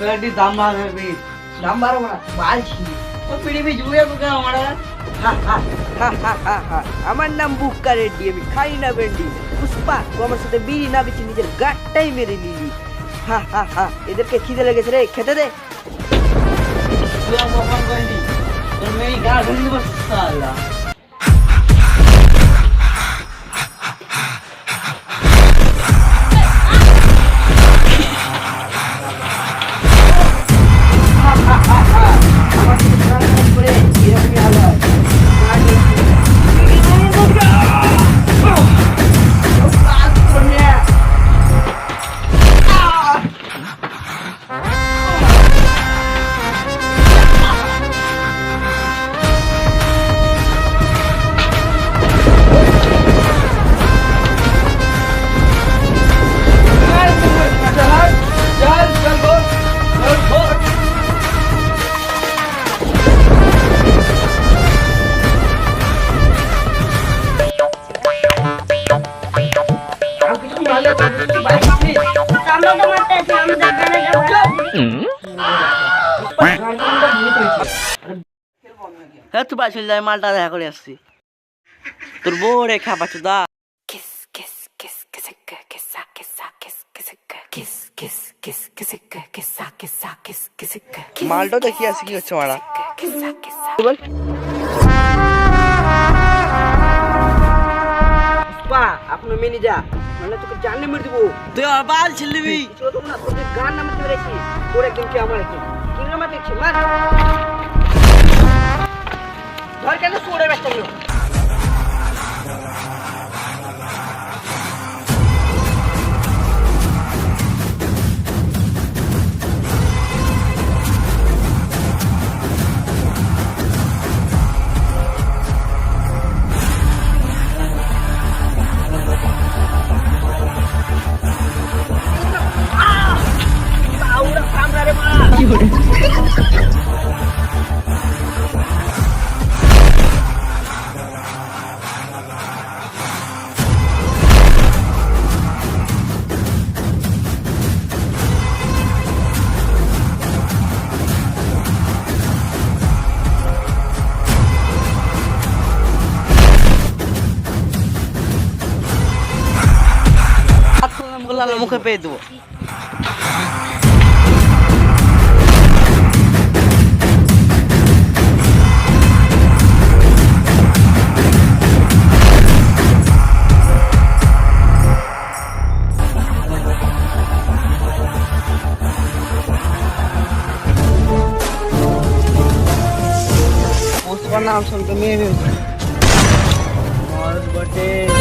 পেটি দাম মারবি দাম বাড়ো না বালছি ও পিড়ি বি জুয়ে বুকা আমারা আমার নাম বুক্কা রেড্ডি আমি খাই না ভেন্ডি পুষ্পা তো আমার সাথে বিড়ি না বেশি নিজের গাটটাই মেরে নিলি এদেরকে খিদে লেগেছে রে খেতে দে তুই আমার কইনি তোর মেয়ে গা ধরে বস সালা হ্যাঁ তুই বাসে যাই মালটা দেখা করে আসছি তোর বউ রে খাপাচ্ছ দা মালটা দেখি আসি কি হচ্ছে মারা আপনি মেনে যা নাহলে তোকে জানলে মেরে দেবো তুই আবার ছিলবি না তোকে গান নামে ধরেছি তোর একদিন কি আমার একদিন কি নামে দেখছি মার ধর কেন সোড়ে ব্যস্ত হলো মুখে পেয়ে দেবো পুষ্পার নাম শুনতে মেয়ে বটে